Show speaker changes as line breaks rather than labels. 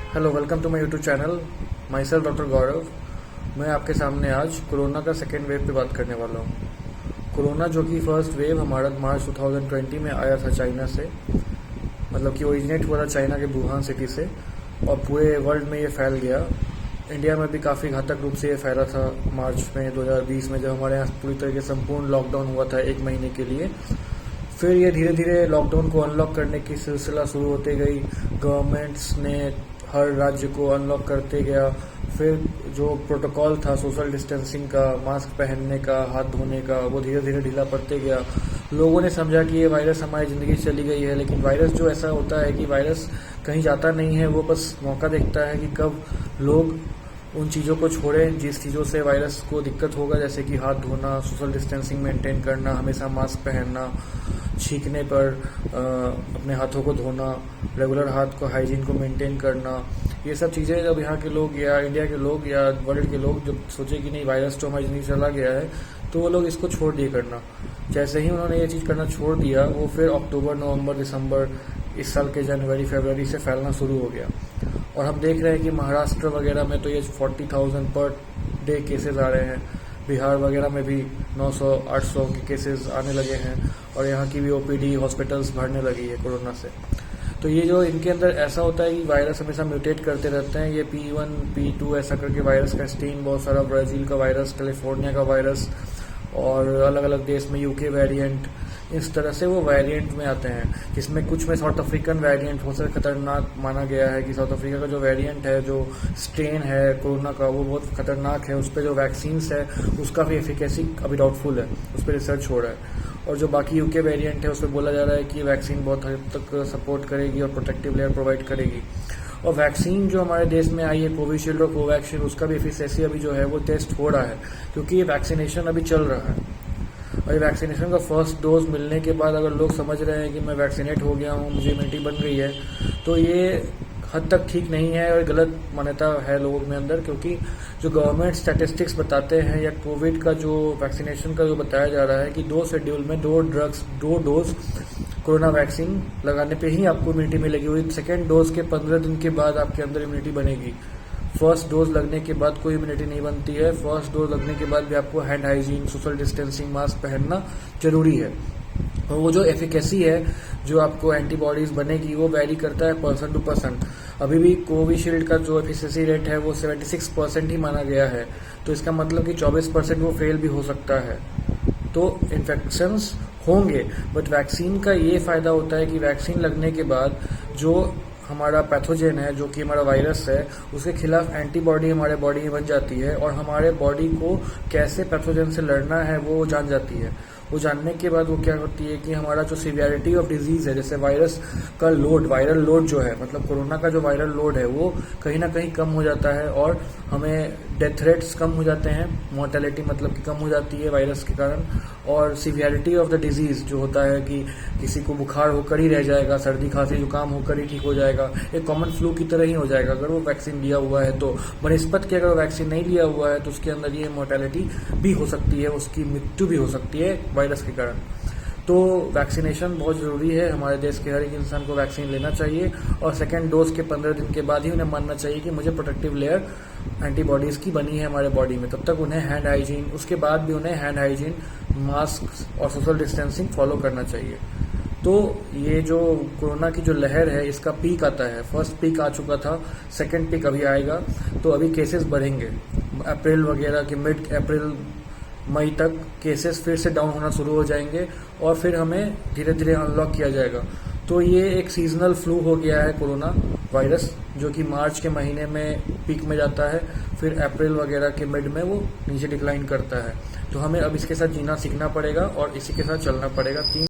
Hello, welcome to my YouTube channel. Myself doctor Gaurav. मैं आपके सामने आज कोरोना का सेकेंड वेव पे बात करने वाला हूँ। कोरोना जो कि फर्स्ट वेव हमारा मार्च 2020 में आया था चाइना से, मतलब कि ओरिजिनेट हुआ था चाइना के वुहान सिटी से और पूरे वर्ल्ड में ये फैल गया। इंडिया में भी काफ़ी घातक रूप से ये फैला था मार्च में 2020 में, जब हमारे यहाँ पूरी तरीके से संपूर्ण लॉकडाउन हुआ था 1 महीने के लिए। फिर ये धीरे धीरे लॉकडाउन को अनलॉक करने की सिलसिला शुरू होते गई। गवर्नमेंट्स ने हर राज्य को अनलॉक करते गया। फिर जो प्रोटोकॉल था सोशल डिस्टेंसिंग का, मास्क पहनने का, हाथ धोने का, वो धीरे धीरे ढीला पड़ते गया। लोगों ने समझा कि ये वायरस हमारी ज़िंदगी से चली गई है, लेकिन वायरस जो ऐसा होता है कि वायरस कहीं जाता नहीं है, वो बस मौका देखता है कि कब लोग उन चीज़ों को छोड़ें जिस चीज़ों से वायरस को दिक्कत होगा, जैसे कि हाथ धोना, सोशल डिस्टेंसिंग मेंटेन करना, हमेशा मास्क पहनना, छींकने पर अपने हाथों को धोना, रेगुलर हाथ को हाइजीन को मेंटेन करना। ये सब चीज़ें जब यहाँ के लोग या इंडिया के लोग या वर्ल्ड के लोग जब सोचे कि नहीं वायरस तो हमारी ज़िंदगी चला गया है, तो वो लोग इसको छोड़ दिए करना। जैसे ही उन्होंने ये चीज़ करना छोड़ दिया, वो फिर अक्टूबर, नवंबर, दिसंबर, इस साल के जनवरी, फरवरी से फैलना शुरू हो गया। और हम देख रहे हैं कि महाराष्ट्र वगैरह में तो ये 40,000 पर डे केसेस आ रहे हैं। बिहार वगैरह में भी 900-800 के केसेस आने लगे हैं और यहाँ की भी ओपीडी हॉस्पिटल्स भरने लगी है कोरोना से। तो ये जो इनके अंदर ऐसा होता है कि वायरस हमेशा म्यूटेट करते रहते हैं। ये P1, P2 ऐसा करके वायरस का स्ट्रेन, बहुत सारा ब्राज़ील का वायरस, कैलिफोर्निया का वायरस और अलग अलग देश में UK वेरिएंट, इस तरह से वो वेरिएंट में आते हैं, जिसमें कुछ में साउथ अफ्रीकन वेरिएंट हो सकता खतरनाक माना गया है कि साउथ अफ्रीका का जो वेरिएंट है, जो स्ट्रेन है कोरोना का, वो बहुत खतरनाक है। उस पर जो वैक्सीन्स है उसका भी एफिकेसी अभी डाउटफुल है, उस पर रिसर्च हो रहा है। और जो बाकी UK वेरिएंट है उस पर बोला जा रहा है कि वैक्सीन बहुत हद तक सपोर्ट करेगी और प्रोटेक्टिव लेयर प्रोवाइड करेगी। और वैक्सीन जो हमारे देश में आई है कोविशील्ड और कोवैक्सीन, उसका भी एफिकेसी अभी जो है वो टेस्ट हो रहा है, क्योंकि ये वैक्सीनेशन अभी चल रहा है। और ये वैक्सीनेशन का फर्स्ट डोज मिलने के बाद अगर लोग समझ रहे हैं कि मैं वैक्सीनेट हो गया हूँ, मुझे इम्यूनिटी बन गई है, तो ये हद तक ठीक नहीं है और गलत मान्यता है लोगों में अंदर। क्योंकि जो गवर्नमेंट स्टैटिस्टिक्स बताते हैं या कोविड का जो वैक्सीनेशन का जो बताया जा रहा है कि 2 शेड्यूल में 2 डोज कोरोना वैक्सीन लगाने पे ही आपको इम्यूनिटी मिलेगी। वही सेकेंड डोज के 15 दिन के बाद आपके अंदर इम्यूनिटी बनेगी। फर्स्ट डोज लगने के बाद कोई इम्यूनिटी नहीं बनती है। फर्स्ट डोज लगने के बाद भी आपको hand hygiene, social distancing, mask पहनना जरूरी है। और वो जो एफिकेसी है, जो आपको एंटीबॉडीज बनेगी, वो वैरी करता है पर्सन टू पर्सन। अभी भी कोविशील्ड का जो एफिकेसी रेट है वो 76% ही माना गया है, तो इसका मतलब कि 24% वो फेल भी हो सकता है। तो इन्फेक्शंस होंगे, बट वैक्सीन का ये फायदा होता है कि वैक्सीन लगने के बाद जो हमारा पैथोजेन है, जो कि हमारा वायरस है, उसके खिलाफ एंटीबॉडी हमारे बॉडी में बन जाती है और हमारे बॉडी को कैसे पैथोजेन से लड़ना है वो जान जाती है। वो जानने के बाद वो क्या करती है कि हमारा जो सीवियरिटी ऑफ डिजीज है, जैसे वायरस का लोड, वायरल लोड जो है, मतलब कोरोना का जो वायरल लोड है, वो कहीं ना कहीं कम हो जाता है और हमें डेथ रेट्स कम हो जाते हैं, मोर्टेलिटी मतलब कि कम हो जाती है वायरस के कारण। और सीवियरिटी ऑफ द डिजीज जो होता है कि किसी को बुखार होकर ही रह जाएगा, सर्दी खांसी जुकाम होकर ही ठीक हो जाएगा, एक कॉमन फ्लू की तरह ही हो जाएगा अगर वो वैक्सीन लिया हुआ है। तो बनस्पत के अगर वैक्सीन नहीं लिया हुआ है तो उसके अंदर ये मोर्टेलिटी भी हो सकती है, उसकी मृत्यु भी हो सकती है वायरस के कारण। तो वैक्सीनेशन बहुत ज़रूरी है। हमारे देश के हर एक इंसान को वैक्सीन लेना चाहिए और सेकेंड डोज के 15 दिन के बाद ही उन्हें मानना चाहिए कि मुझे प्रोटेक्टिव लेयर एंटीबॉडीज़ की बनी है हमारे बॉडी में। तब तक उन्हें हैंड हाइजीन, उसके बाद भी उन्हें हैंड हाइजीन, मास्क और सोशल डिस्टेंसिंग फॉलो करना चाहिए। तो ये जो कोरोना की जो लहर है, इसका पीक आता है, फर्स्ट पीक आ चुका था, सेकेंड पीक अभी आएगा। तो अभी केसेस बढ़ेंगे अप्रैल वगैरह के, मिड अप्रैल मई तक केसेस फिर से डाउन होना शुरू हो जाएंगे और फिर हमें धीरे धीरे अनलॉक किया जाएगा। तो ये एक सीजनल फ्लू हो गया है कोरोना वायरस, जो कि मार्च के महीने में पीक में जाता है, फिर अप्रैल वगैरह के मिड में वो नीचे डिक्लाइन करता है। तो हमें अब इसके साथ जीना सीखना पड़ेगा और इसी के साथ चलना पड़ेगा।